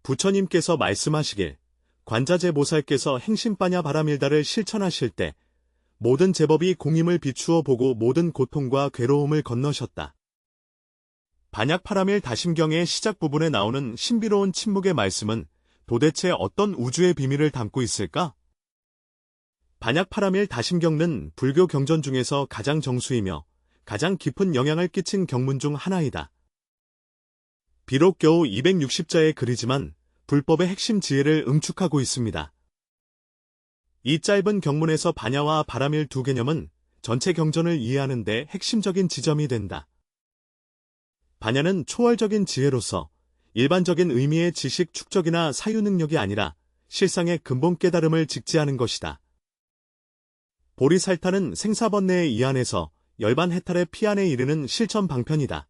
부처님께서 말씀하시길 관자재보살께서 행심빠냐 바라밀다를 실천하실 때 모든 제법이 공임을 비추어 보고 모든 고통과 괴로움을 건너셨다. 반약파라밀 다심경의 시작 부분에 나오는 신비로운 침묵의 말씀은 도대체 어떤 우주의 비밀을 담고 있을까? 반약파라밀 다심경은 불교 경전 중에서 가장 정수이며 가장 깊은 영향을 끼친 경문 중 하나이다. 비록 겨우 260자의 글이지만 불법의 핵심 지혜를 응축하고 있습니다. 이 짧은 경문에서 반야와 바라밀 두 개념은 전체 경전을 이해하는 데 핵심적인 지점이 된다. 반야는 초월적인 지혜로서 일반적인 의미의 지식 축적이나 사유 능력이 아니라 실상의 근본 깨달음을 직지하는 것이다. 보리살타는 생사번뇌의 이안에서 열반해탈의 피안에 이르는 실천 방편이다.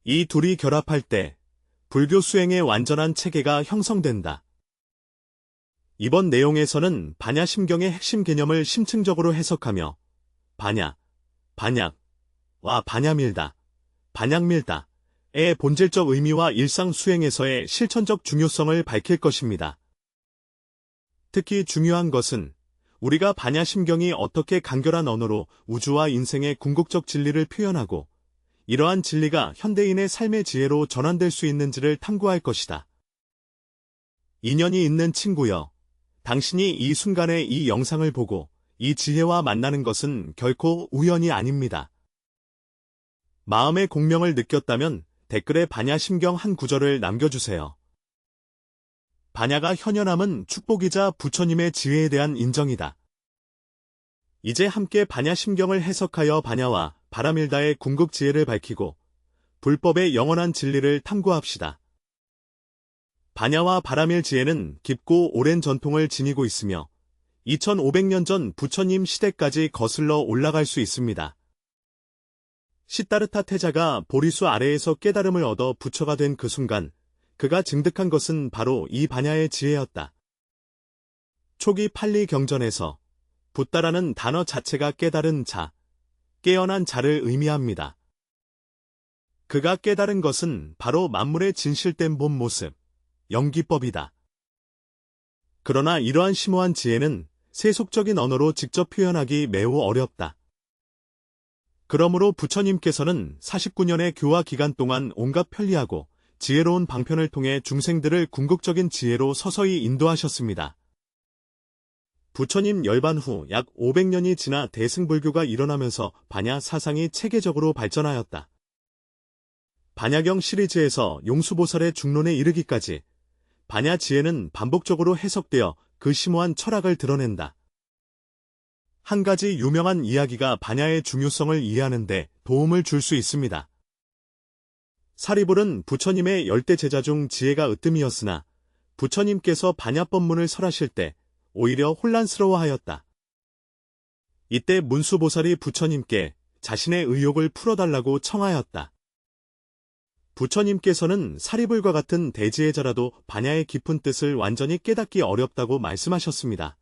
이 둘이 결합할 때 불교 수행의 완전한 체계가 형성된다. 이번 내용에서는 반야심경의 핵심 개념을 심층적으로 해석하며 반야, 반약와 반야밀다, 반약밀다의 본질적 의미와 일상 수행에서의 실천적 중요성을 밝힐 것입니다. 특히 중요한 것은 우리가 반야심경이 어떻게 간결한 언어로 우주와 인생의 궁극적 진리를 표현하고 이러한 진리가 현대인의 삶의 지혜로 전환될 수 있는지를 탐구할 것이다. 인연이 있는 친구여, 당신이 이 순간에 이 영상을 보고 이 지혜와 만나는 것은 결코 우연이 아닙니다. 마음의 공명을 느꼈다면 댓글에 반야심경 한 구절을 남겨주세요. 반야가 현현함은 축복이자 부처님의 지혜에 대한 인정이다. 이제 함께 반야심경을 해석하여 반야와 바라밀다의 궁극 지혜를 밝히고 불법의 영원한 진리를 탐구합시다. 반야와 바라밀 지혜는 깊고 오랜 전통을 지니고 있으며 2500년 전 부처님 시대까지 거슬러 올라갈 수 있습니다. 시다르타 태자가 보리수 아래에서 깨달음을 얻어 부처가 된 그 순간 그가 증득한 것은 바로 이 반야의 지혜였다. 초기 팔리 경전에서 붓다라는 단어 자체가 깨달은 자, 깨어난 자를 의미합니다. 그가 깨달은 것은 바로 만물의 진실된 본 모습, 영기법이다. 그러나 이러한 심오한 지혜는 세속적인 언어로 직접 표현하기 매우 어렵다. 그러므로 부처님께서는 49년의 교화 기간 동안 온갖 편리하고 지혜로운 방편을 통해 중생들을 궁극적인 지혜로 서서히 인도하셨습니다. 부처님 열반 후 약 500년이 지나 대승불교가 일어나면서 반야 사상이 체계적으로 발전하였다. 반야경 시리즈에서 용수보살의 중론에 이르기까지 반야 지혜는 반복적으로 해석되어 그 심오한 철학을 드러낸다. 한 가지 유명한 이야기가 반야의 중요성을 이해하는 데 도움을 줄 수 있습니다. 사리불은 부처님의 열대 제자 중 지혜가 으뜸이었으나 부처님께서 반야법문을 설하실 때 오히려 혼란스러워하였다. 이때 문수보살이 부처님께 자신의 의욕을 풀어달라고 청하였다. 부처님께서는 사리불과 같은 대지혜자라도 반야의 깊은 뜻을 완전히 깨닫기 어렵다고 말씀하셨습니다.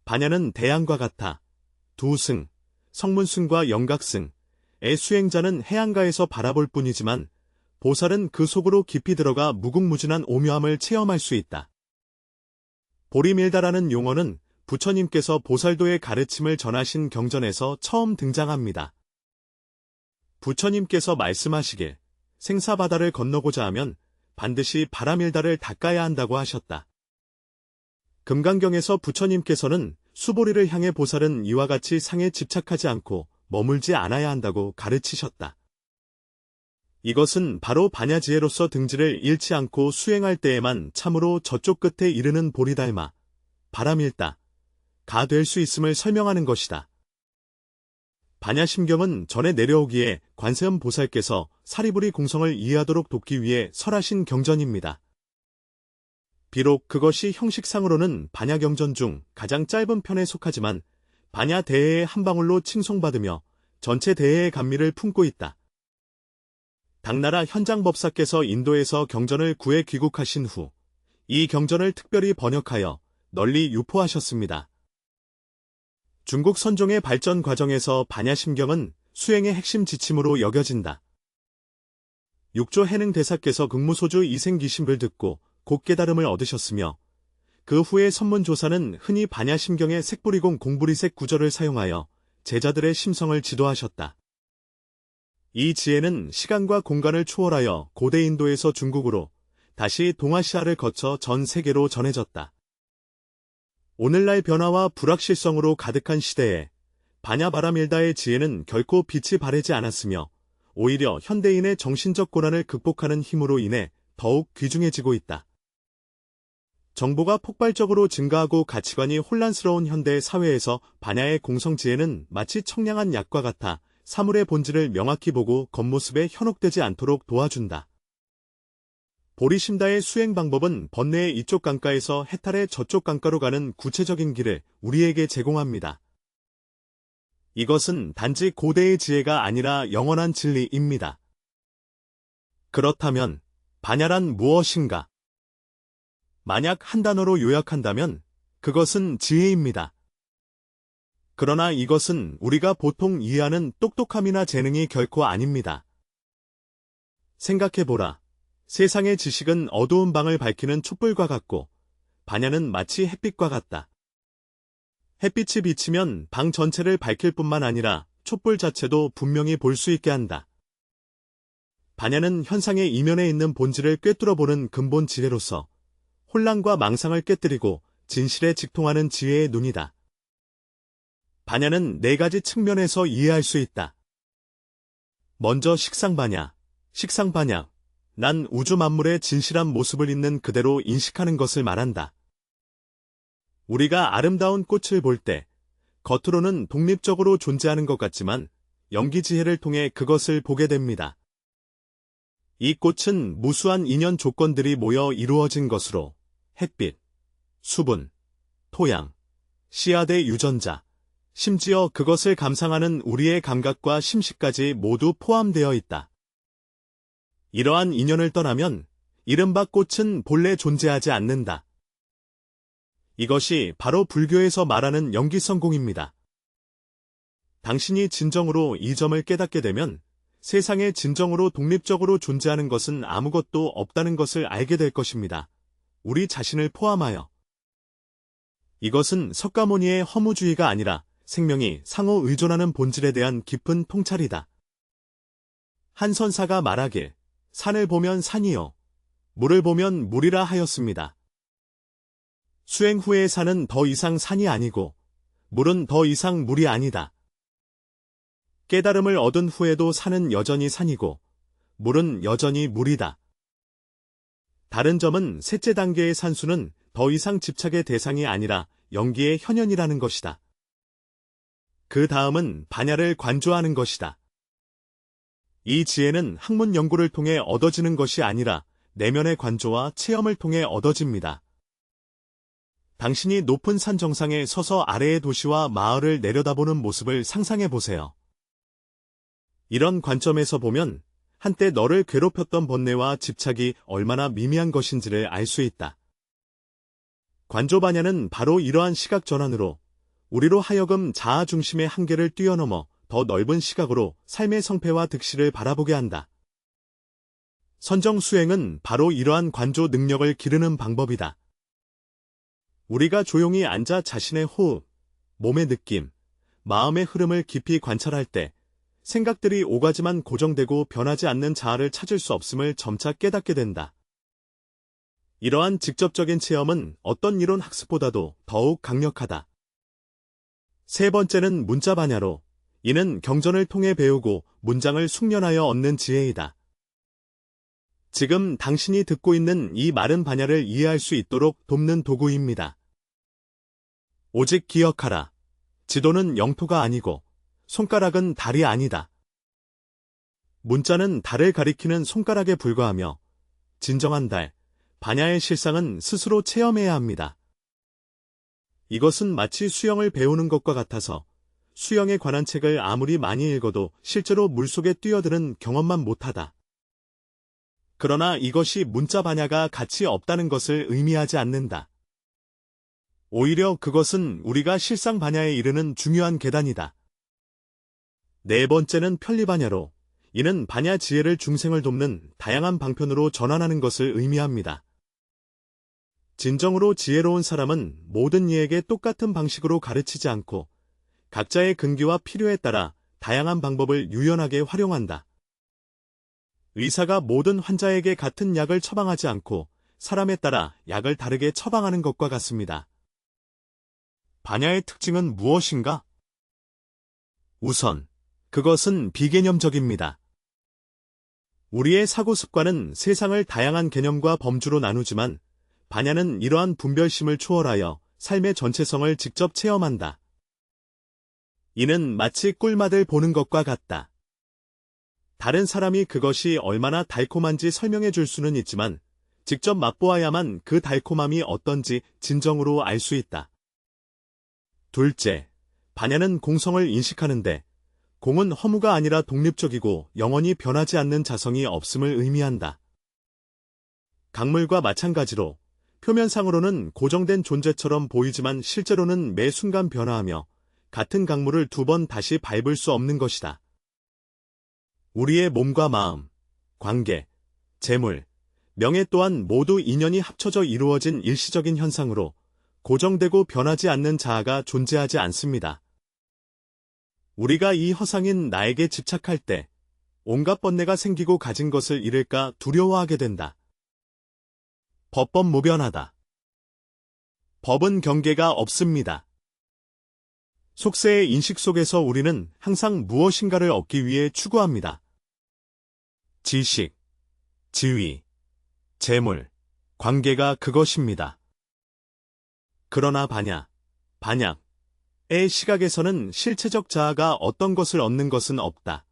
반야는 대양과 같아 두승, 성문승과 영각승의 수행자는 해안가에서 바라볼 뿐이지만 보살은 그 속으로 깊이 들어가 무궁무진한 오묘함을 체험할 수 있다. 보리밀다라는 용어는 부처님께서 보살도의 가르침을 전하신 경전에서 처음 등장합니다. 부처님께서 말씀하시길 생사바다를 건너고자 하면 반드시 바라밀다를 닦아야 한다고 하셨다. 금강경에서 부처님께서는 수보리를 향해 보살은 이와 같이 상에 집착하지 않고 머물지 않아야 한다고 가르치셨다. 이것은 바로 반야지혜로서 등지를 잃지 않고 수행할 때에만 참으로 저쪽 끝에 이르는 보리달마, 바라밀다가 될 수 있음을 설명하는 것이다. 반야심경은 전에 내려오기에 관세음 보살께서 사리부리 공성을 이해하도록 돕기 위해 설하신 경전입니다. 비록 그것이 형식상으로는 반야경전 중 가장 짧은 편에 속하지만 반야 대해의 한 방울로 칭송받으며 전체 대해의 감미를 품고 있다. 당나라 현장법사께서 인도에서 경전을 구해 귀국하신 후 이 경전을 특별히 번역하여 널리 유포하셨습니다. 중국 선종의 발전 과정에서 반야심경은 수행의 핵심 지침으로 여겨진다. 육조 해능 대사께서 극무소주 이생기심을 듣고 곧 깨달음을 얻으셨으며 그 후에 선문조사는 흔히 반야심경의 색보리공 공부리색 구절을 사용하여 제자들의 심성을 지도하셨다. 이 지혜는 시간과 공간을 초월하여 고대 인도에서 중국으로 다시 동아시아를 거쳐 전 세계로 전해졌다. 오늘날 변화와 불확실성으로 가득한 시대에 반야바라밀다의 지혜는 결코 빛이 바래지 않았으며 오히려 현대인의 정신적 고난을 극복하는 힘으로 인해 더욱 귀중해지고 있다. 정보가 폭발적으로 증가하고 가치관이 혼란스러운 현대 사회에서 반야의 공성지혜는 마치 청량한 약과 같아 사물의 본질을 명확히 보고 겉모습에 현혹되지 않도록 도와준다. 보리심다의 수행 방법은 번뇌의 이쪽 강가에서 해탈의 저쪽 강가로 가는 구체적인 길을 우리에게 제공합니다. 이것은 단지 고대의 지혜가 아니라 영원한 진리입니다. 그렇다면 반야란 무엇인가? 만약 한 단어로 요약한다면 그것은 지혜입니다. 그러나 이것은 우리가 보통 이해하는 똑똑함이나 재능이 결코 아닙니다. 생각해보라. 세상의 지식은 어두운 방을 밝히는 촛불과 같고 반야는 마치 햇빛과 같다. 햇빛이 비치면 방 전체를 밝힐 뿐만 아니라 촛불 자체도 분명히 볼 수 있게 한다. 반야는 현상의 이면에 있는 본질을 꿰뚫어보는 근본 지혜로서 혼란과 망상을 깨뜨리고 진실에 직통하는 지혜의 눈이다. 반야는 네 가지 측면에서 이해할 수 있다. 먼저 식상반야, 식상반야. 난 우주 만물의 진실한 모습을 있는 그대로 인식하는 것을 말한다. 우리가 아름다운 꽃을 볼 때 겉으로는 독립적으로 존재하는 것 같지만 연기지혜를 통해 그것을 보게 됩니다. 이 꽃은 무수한 인연 조건들이 모여 이루어진 것으로 햇빛, 수분, 토양, 씨앗의 유전자, 심지어 그것을 감상하는 우리의 감각과 심시까지 모두 포함되어 있다. 이러한 인연을 떠나면 이른바 꽃은 본래 존재하지 않는다. 이것이 바로 불교에서 말하는 연기성공입니다. 당신이 진정으로 이 점을 깨닫게 되면 세상에 진정으로 독립적으로 존재하는 것은 아무것도 없다는 것을 알게 될 것입니다. 우리 자신을 포함하여. 이것은 석가모니의 허무주의가 아니라 생명이 상호 의존하는 본질에 대한 깊은 통찰이다. 한 선사가 말하길 산을 보면 산이요, 물을 보면 물이라 하였습니다. 수행 후의 산은 더 이상 산이 아니고 물은 더 이상 물이 아니다. 깨달음을 얻은 후에도 산은 여전히 산이고 물은 여전히 물이다. 다른 점은 셋째 단계의 산수는 더 이상 집착의 대상이 아니라 연기의 현현이라는 것이다. 그 다음은 반야를 관조하는 것이다. 이 지혜는 학문 연구를 통해 얻어지는 것이 아니라 내면의 관조와 체험을 통해 얻어집니다. 당신이 높은 산 정상에 서서 아래의 도시와 마을을 내려다보는 모습을 상상해 보세요. 이런 관점에서 보면 한때 너를 괴롭혔던 번뇌와 집착이 얼마나 미미한 것인지를 알 수 있다. 관조반야는 바로 이러한 시각 전환으로 우리로 하여금 자아 중심의 한계를 뛰어넘어 더 넓은 시각으로 삶의 성패와 득실을 바라보게 한다. 선정수행은 바로 이러한 관조 능력을 기르는 방법이다. 우리가 조용히 앉아 자신의 호흡, 몸의 느낌, 마음의 흐름을 깊이 관찰할 때 생각들이 오가지만 고정되고 변하지 않는 자아를 찾을 수 없음을 점차 깨닫게 된다. 이러한 직접적인 체험은 어떤 이론 학습보다도 더욱 강력하다. 세 번째는 문자반야로 이는 경전을 통해 배우고 문장을 숙련하여 얻는 지혜이다. 지금 당신이 듣고 있는 이 마른 반야를 이해할 수 있도록 돕는 도구입니다. 오직 기억하라. 지도는 영토가 아니고 손가락은 달이 아니다. 문자는 달을 가리키는 손가락에 불과하며 진정한 달, 반야의 실상은 스스로 체험해야 합니다. 이것은 마치 수영을 배우는 것과 같아서 수영에 관한 책을 아무리 많이 읽어도 실제로 물속에 뛰어드는 경험만 못하다. 그러나 이것이 문자 반야가 가치 없다는 것을 의미하지 않는다. 오히려 그것은 우리가 실상 반야에 이르는 중요한 계단이다. 네 번째는 편리 반야로 이는 반야 지혜를 중생을 돕는 다양한 방편으로 전환하는 것을 의미합니다. 진정으로 지혜로운 사람은 모든 이에게 똑같은 방식으로 가르치지 않고 각자의 근기와 필요에 따라 다양한 방법을 유연하게 활용한다. 의사가 모든 환자에게 같은 약을 처방하지 않고 사람에 따라 약을 다르게 처방하는 것과 같습니다. 반야의 특징은 무엇인가? 우선, 그것은 비개념적입니다. 우리의 사고 습관은 세상을 다양한 개념과 범주로 나누지만 반야는 이러한 분별심을 초월하여 삶의 전체성을 직접 체험한다. 이는 마치 꿀맛을 보는 것과 같다. 다른 사람이 그것이 얼마나 달콤한지 설명해 줄 수는 있지만 직접 맛보아야만 그 달콤함이 어떤지 진정으로 알 수 있다. 둘째, 반야는 공성을 인식하는데 공은 허무가 아니라 독립적이고 영원히 변하지 않는 자성이 없음을 의미한다. 강물과 마찬가지로 표면상으로는 고정된 존재처럼 보이지만 실제로는 매 순간 변화하며 같은 강물을 두 번 다시 밟을 수 없는 것이다. 우리의 몸과 마음, 관계, 재물, 명예 또한 모두 인연이 합쳐져 이루어진 일시적인 현상으로 고정되고 변하지 않는 자아가 존재하지 않습니다. 우리가 이 허상인 나에게 집착할 때 온갖 번뇌가 생기고 가진 것을 잃을까 두려워하게 된다. 법법무변하다. 법은 경계가 없습니다. 속세의 인식 속에서 우리는 항상 무엇인가를 얻기 위해 추구합니다. 지식, 지위, 재물, 관계가 그것입니다. 그러나 반야의 시각에서는 실체적 자아가 어떤 것을 얻는 것은 없다.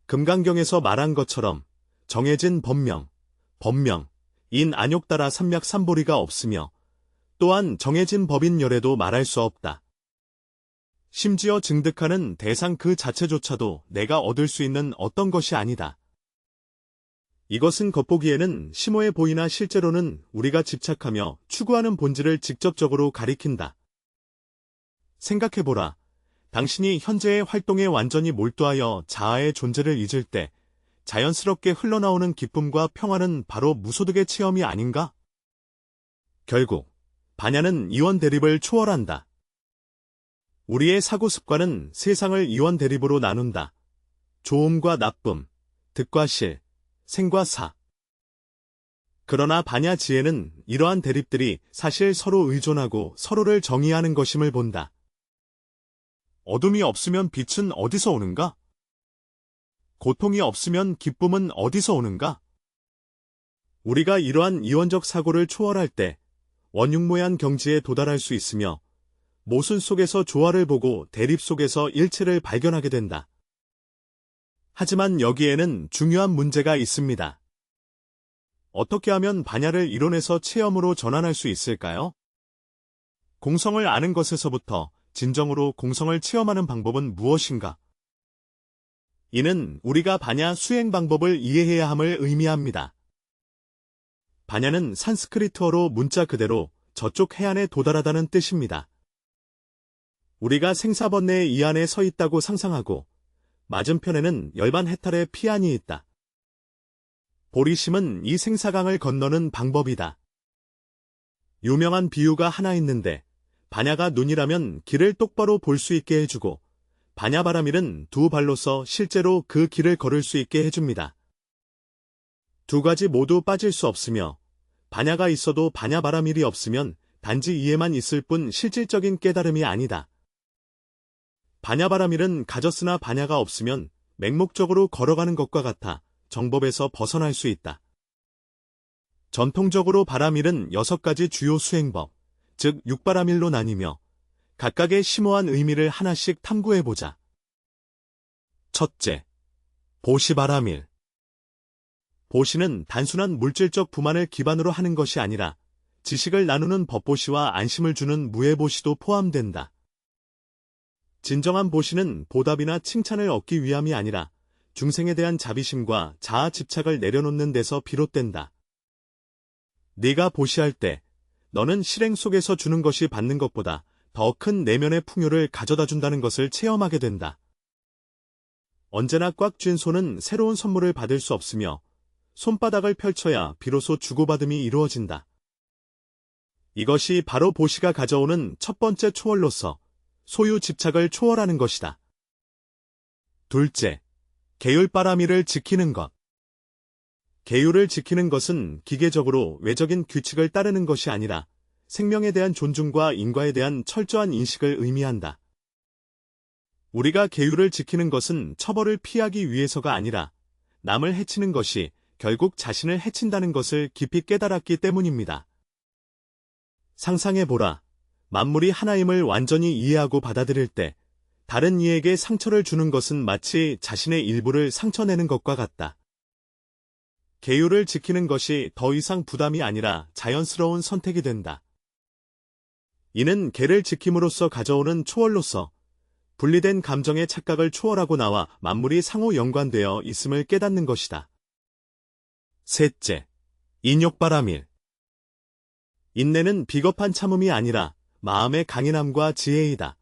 금강경에서 말한 것처럼 정해진 법명, 인 안욕따라 삼맥삼보리가 없으며 또한 정해진 법인 열애도 말할 수 없다. 심지어 증득하는 대상 그 자체조차도 내가 얻을 수 있는 어떤 것이 아니다. 이것은 겉보기에는 심오해 보이나 실제로는 우리가 집착하며 추구하는 본질을 직접적으로 가리킨다. 생각해보라. 당신이 현재의 활동에 완전히 몰두하여 자아의 존재를 잊을 때 자연스럽게 흘러나오는 기쁨과 평화는 바로 무소득의 체험이 아닌가? 결국 반야는 이원 대립을 초월한다. 우리의 사고 습관은 세상을 이원 대립으로 나눈다. 좋음과 나쁨, 득과 실, 생과 사. 그러나 반야 지혜는 이러한 대립들이 사실 서로 의존하고 서로를 정의하는 것임을 본다. 어둠이 없으면 빛은 어디서 오는가? 고통이 없으면 기쁨은 어디서 오는가? 우리가 이러한 이원적 사고를 초월할 때 원육모양 경지에 도달할 수 있으며 모순 속에서 조화를 보고 대립 속에서 일체를 발견하게 된다. 하지만 여기에는 중요한 문제가 있습니다. 어떻게 하면 반야를 이론에서 체험으로 전환할 수 있을까요? 공성을 아는 것에서부터 진정으로 공성을 체험하는 방법은 무엇인가? 이는 우리가 반야 수행 방법을 이해해야 함을 의미합니다. 반야는 산스크리트어로 문자 그대로 저쪽 해안에 도달하다는 뜻입니다. 우리가 생사번뇌의 이 안에 서 있다고 상상하고 맞은편에는 열반 해탈의 피안이 있다. 보리심은 이 생사강을 건너는 방법이다. 유명한 비유가 하나 있는데 반야가 눈이라면 길을 똑바로 볼 수 있게 해주고 반야바라밀은 두 발로서 실제로 그 길을 걸을 수 있게 해줍니다. 두 가지 모두 빠질 수 없으며 반야가 있어도 반야바라밀이 없으면 단지 이해만 있을 뿐 실질적인 깨달음이 아니다. 반야바라밀은 가졌으나 반야가 없으면 맹목적으로 걸어가는 것과 같아 정법에서 벗어날 수 있다. 전통적으로 바라밀은 6가지 주요 수행법, 즉 6바라밀로 나뉘며 각각의 심오한 의미를 하나씩 탐구해보자. 첫째, 보시바라밀. 보시는 단순한 물질적 부만을 기반으로 하는 것이 아니라 지식을 나누는 법보시와 안심을 주는 무예보시도 포함된다. 진정한 보시는 보답이나 칭찬을 얻기 위함이 아니라 중생에 대한 자비심과 자아 집착을 내려놓는 데서 비롯된다. 네가 보시할 때 너는 실행 속에서 주는 것이 받는 것보다 더 큰 내면의 풍요를 가져다 준다는 것을 체험하게 된다. 언제나 꽉 쥔 손은 새로운 선물을 받을 수 없으며 손바닥을 펼쳐야 비로소 주고받음이 이루어진다. 이것이 바로 보시가 가져오는 첫 번째 초월로서 소유 집착을 초월하는 것이다. 둘째, 계율바라미를 지키는 것. 계율을 지키는 것은 기계적으로 외적인 규칙을 따르는 것이 아니라 생명에 대한 존중과 인과에 대한 철저한 인식을 의미한다. 우리가 계율을 지키는 것은 처벌을 피하기 위해서가 아니라 남을 해치는 것이 결국 자신을 해친다는 것을 깊이 깨달았기 때문입니다. 상상해보라. 만물이 하나임을 완전히 이해하고 받아들일 때 다른 이에게 상처를 주는 것은 마치 자신의 일부를 상처내는 것과 같다. 계율을 지키는 것이 더 이상 부담이 아니라 자연스러운 선택이 된다. 이는 계를 지킴으로써 가져오는 초월로서 분리된 감정의 착각을 초월하고 나와 만물이 상호 연관되어 있음을 깨닫는 것이다. 셋째, 인욕바라밀. 인내는 비겁한 참음이 아니라 마음의 강인함과 지혜이다.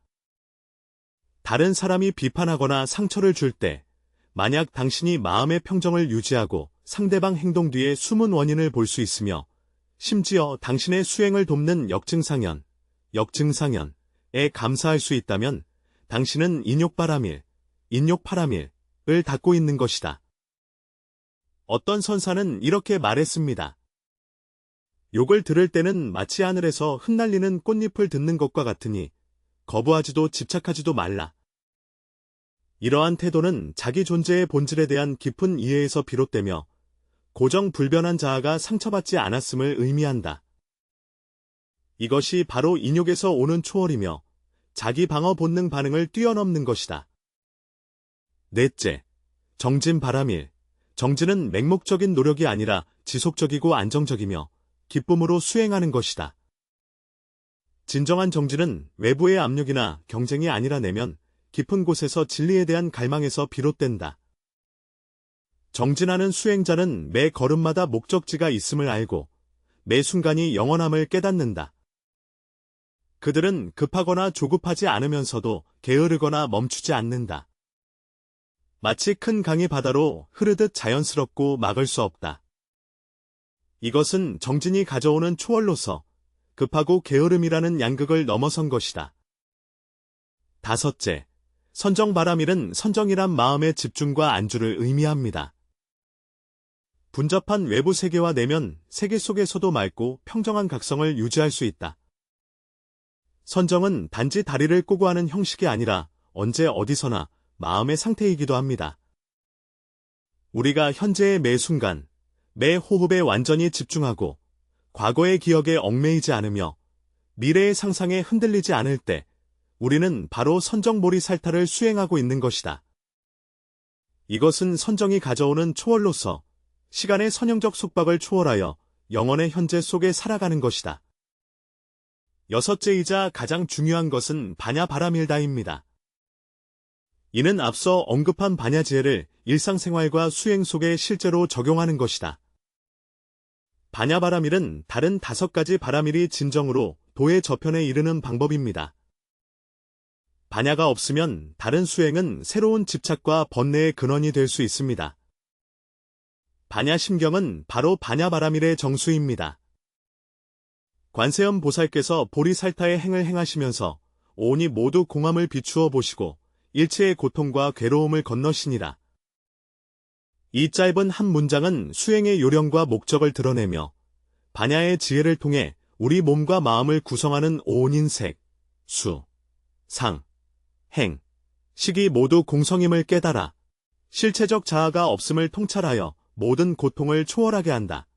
다른 사람이 비판하거나 상처를 줄 때, 만약 당신이 마음의 평정을 유지하고 상대방 행동 뒤에 숨은 원인을 볼 수 있으며, 심지어 당신의 수행을 돕는 역증상현에 감사할 수 있다면, 당신은 인욕파라밀을 닦고 있는 것이다. 어떤 선사는 이렇게 말했습니다. 욕을 들을 때는 마치 하늘에서 흩날리는 꽃잎을 듣는 것과 같으니 거부하지도 집착하지도 말라. 이러한 태도는 자기 존재의 본질에 대한 깊은 이해에서 비롯되며 고정불변한 자아가 상처받지 않았음을 의미한다. 이것이 바로 인욕에서 오는 초월이며 자기 방어 본능 반응을 뛰어넘는 것이다. 넷째, 정진바라밀. 정진은 맹목적인 노력이 아니라 지속적이고 안정적이며 기쁨으로 수행하는 것이다. 진정한 정진은 외부의 압력이나 경쟁이 아니라 내면 깊은 곳에서 진리에 대한 갈망에서 비롯된다. 정진하는 수행자는 매 걸음마다 목적지가 있음을 알고 매 순간이 영원함을 깨닫는다. 그들은 급하거나 조급하지 않으면서도 게으르거나 멈추지 않는다. 마치 큰 강이 바다로 흐르듯 자연스럽고 막을 수 없다. 이것은 정진이 가져오는 초월로서 급하고 게으름이라는 양극을 넘어선 것이다. 다섯째, 선정바라밀은 선정이란 마음의 집중과 안주를 의미합니다. 분잡한 외부 세계와 내면 세계 속에서도 맑고 평정한 각성을 유지할 수 있다. 선정은 단지 다리를 꼬고 하는 형식이 아니라 언제 어디서나 마음의 상태이기도 합니다. 우리가 현재의 매 순간, 매 호흡에 완전히 집중하고 과거의 기억에 얽매이지 않으며 미래의 상상에 흔들리지 않을 때 우리는 바로 선정몰이 살타를 수행하고 있는 것이다. 이것은 선정이 가져오는 초월로서 시간의 선형적 속박을 초월하여 영혼의 현재 속에 살아가는 것이다. 여섯째이자 가장 중요한 것은 바냐바라밀다입니다. 이는 앞서 언급한 바냐지혜를 일상생활과 수행 속에 실제로 적용하는 것이다. 바냐바라밀은 다른 5가지 바라밀이 진정으로 도의 저편에 이르는 방법입니다. 바냐가 없으면 다른 수행은 새로운 집착과 번뇌의 근원이 될 수 있습니다. 바냐심경은 바로 바냐바라밀의 정수입니다. 관세음 보살께서 보리살타의 행을 행하시면서 오온이 모두 공함을 비추어 보시고 일체의 고통과 괴로움을 건너시니라. 이 짧은 한 문장은 수행의 요령과 목적을 드러내며 바냐의 지혜를 통해 우리 몸과 마음을 구성하는 오온인 색, 수, 상, 행, 식이 모두 공성임을 깨달아 실체적 자아가 없음을 통찰하여 모든 고통을 초월하게 한다.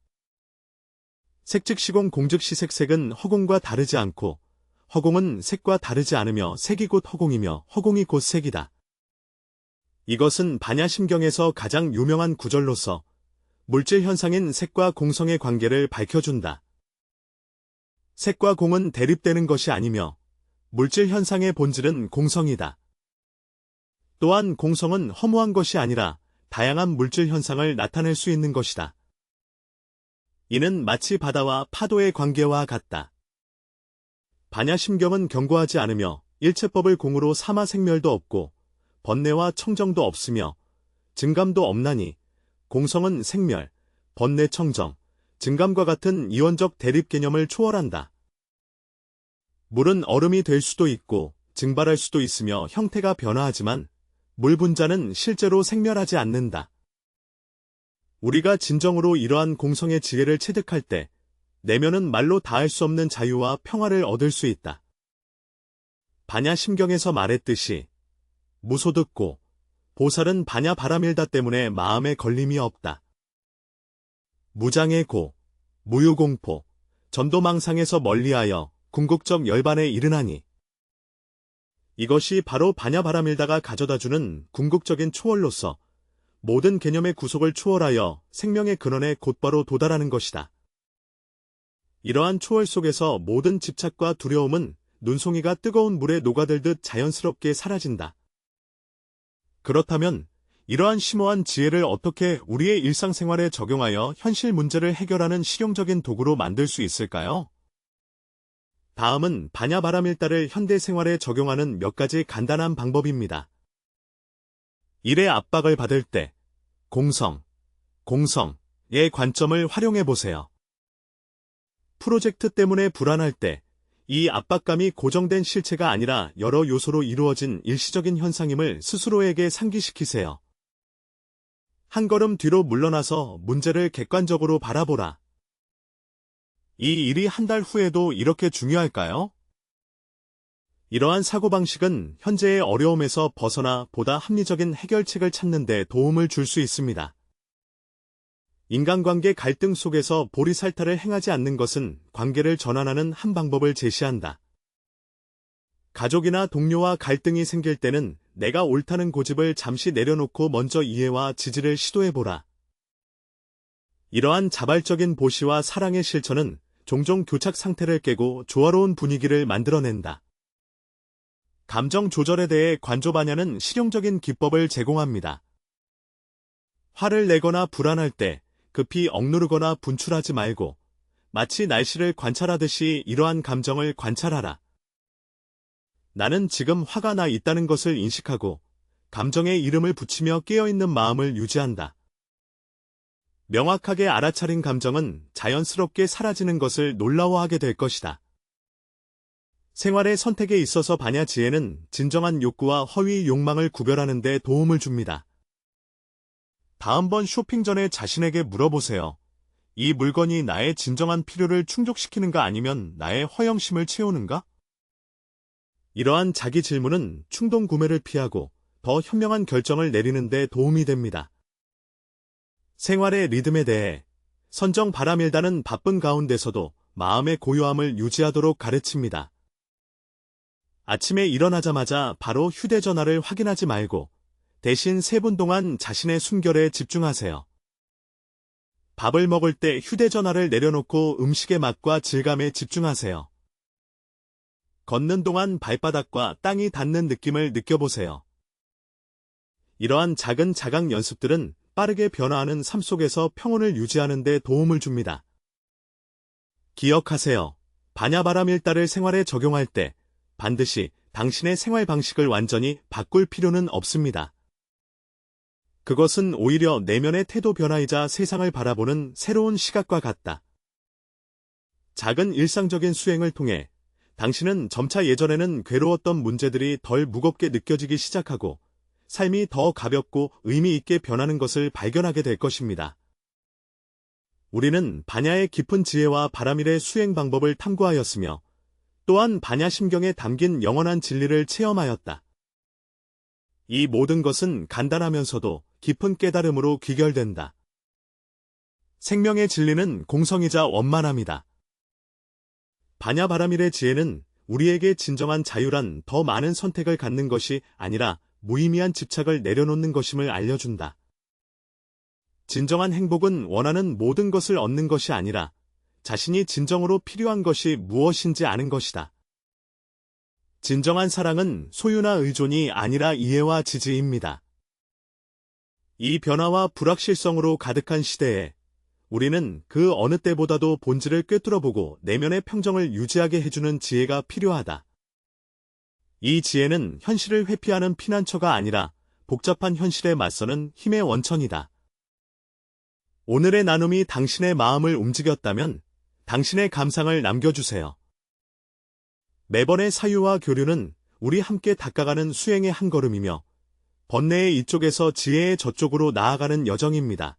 색즉시공 공즉시색색은 허공과 다르지 않고 허공은 색과 다르지 않으며 색이 곧 허공이며 허공이 곧 색이다. 이것은 바냐심경에서 가장 유명한 구절로서 물질 현상인 색과 공성의 관계를 밝혀준다. 색과 공은 대립되는 것이 아니며 물질 현상의 본질은 공성이다. 또한 공성은 허무한 것이 아니라 다양한 물질 현상을 나타낼 수 있는 것이다. 이는 마치 바다와 파도의 관계와 같다. 바냐심경은 경고하지 않으며 일체법을 공으로 삼아 생멸도 없고 번뇌와 청정도 없으며 증감도 없나니 공성은 생멸, 번뇌 청정, 증감과 같은 이원적 대립 개념을 초월한다. 물은 얼음이 될 수도 있고 증발할 수도 있으며 형태가 변화하지만 물 분자는 실제로 생멸하지 않는다. 우리가 진정으로 이러한 공성의 지혜를 체득할 때 내면은 말로 다할 수 없는 자유와 평화를 얻을 수 있다. 반야심경에서 말했듯이 무소득고 보살은 반야 바라밀다 때문에 마음에 걸림이 없다. 무장의 고, 무유공포, 전도망상에서 멀리하여 궁극적 열반에 이르나니 이것이 바로 반야 바라밀다가 가져다주는 궁극적인 초월로서 모든 개념의 구속을 초월하여 생명의 근원에 곧바로 도달하는 것이다. 이러한 초월 속에서 모든 집착과 두려움은 눈송이가 뜨거운 물에 녹아들듯 자연스럽게 사라진다. 그렇다면 이러한 심오한 지혜를 어떻게 우리의 일상생활에 적용하여 현실 문제를 해결하는 실용적인 도구로 만들 수 있을까요? 다음은 반야 바라밀다를 현대생활에 적용하는 몇 가지 간단한 방법입니다. 일의 압박을 받을 때 공성의 관점을 활용해 보세요. 프로젝트 때문에 불안할 때 이 압박감이 고정된 실체가 아니라 여러 요소로 이루어진 일시적인 현상임을 스스로에게 상기시키세요. 한 걸음 뒤로 물러나서 문제를 객관적으로 바라보라. 이 일이 한 달 후에도 이렇게 중요할까요? 이러한 사고방식은 현재의 어려움에서 벗어나 보다 합리적인 해결책을 찾는 데 도움을 줄 수 있습니다. 인간관계 갈등 속에서 보리살타를 행하지 않는 것은 관계를 전환하는 한 방법을 제시한다. 가족이나 동료와 갈등이 생길 때는 내가 옳다는 고집을 잠시 내려놓고 먼저 이해와 지지를 시도해보라. 이러한 자발적인 보시와 사랑의 실천은 종종 교착 상태를 깨고 조화로운 분위기를 만들어낸다. 감정 조절에 대해 관조반야는 실용적인 기법을 제공합니다. 화를 내거나 불안할 때 급히 억누르거나 분출하지 말고 마치 날씨를 관찰하듯이 이러한 감정을 관찰하라. 나는 지금 화가 나 있다는 것을 인식하고 감정에 이름을 붙이며 깨어있는 마음을 유지한다. 명확하게 알아차린 감정은 자연스럽게 사라지는 것을 놀라워하게 될 것이다. 생활의 선택에 있어서 반야 지혜는 진정한 욕구와 허위 욕망을 구별하는 데 도움을 줍니다. 다음번 쇼핑 전에 자신에게 물어보세요. 이 물건이 나의 진정한 필요를 충족시키는가 아니면 나의 허영심을 채우는가? 이러한 자기 질문은 충동 구매를 피하고 더 현명한 결정을 내리는 데 도움이 됩니다. 생활의 리듬에 대해 선정 바라밀다는 바쁜 가운데서도 마음의 고요함을 유지하도록 가르칩니다. 아침에 일어나자마자 바로 휴대전화를 확인하지 말고 대신 3분 동안 자신의 숨결에 집중하세요. 밥을 먹을 때 휴대전화를 내려놓고 음식의 맛과 질감에 집중하세요. 걷는 동안 발바닥과 땅이 닿는 느낌을 느껴보세요. 이러한 작은 자각 연습들은 빠르게 변화하는 삶 속에서 평온을 유지하는 데 도움을 줍니다. 기억하세요. 반야 바라밀다를 생활에 적용할 때 반드시 당신의 생활 방식을 완전히 바꿀 필요는 없습니다. 그것은 오히려 내면의 태도 변화이자 세상을 바라보는 새로운 시각과 같다. 작은 일상적인 수행을 통해 당신은 점차 예전에는 괴로웠던 문제들이 덜 무겁게 느껴지기 시작하고 삶이 더 가볍고 의미 있게 변하는 것을 발견하게 될 것입니다. 우리는 반야의 깊은 지혜와 바라밀의 수행 방법을 탐구하였으며 또한 반야심경에 담긴 영원한 진리를 체험하였다. 이 모든 것은 간단하면서도 깊은 깨달음으로 귀결된다. 생명의 진리는 공성이자 원만함이다. 반야 바라밀의 지혜는 우리에게 진정한 자유란 더 많은 선택을 갖는 것이 아니라 무의미한 집착을 내려놓는 것임을 알려준다. 진정한 행복은 원하는 모든 것을 얻는 것이 아니라 자신이 진정으로 필요한 것이 무엇인지 아는 것이다. 진정한 사랑은 소유나 의존이 아니라 이해와 지지입니다. 이 변화와 불확실성으로 가득한 시대에 우리는 그 어느 때보다도 본질을 꿰뚫어보고 내면의 평정을 유지하게 해주는 지혜가 필요하다. 이 지혜는 현실을 회피하는 피난처가 아니라 복잡한 현실에 맞서는 힘의 원천이다. 오늘의 나눔이 당신의 마음을 움직였다면 당신의 감상을 남겨주세요. 매번의 사유와 교류는 우리 함께 닦아가는 수행의 한 걸음이며 번뇌의 이쪽에서 지혜의 저쪽으로 나아가는 여정입니다.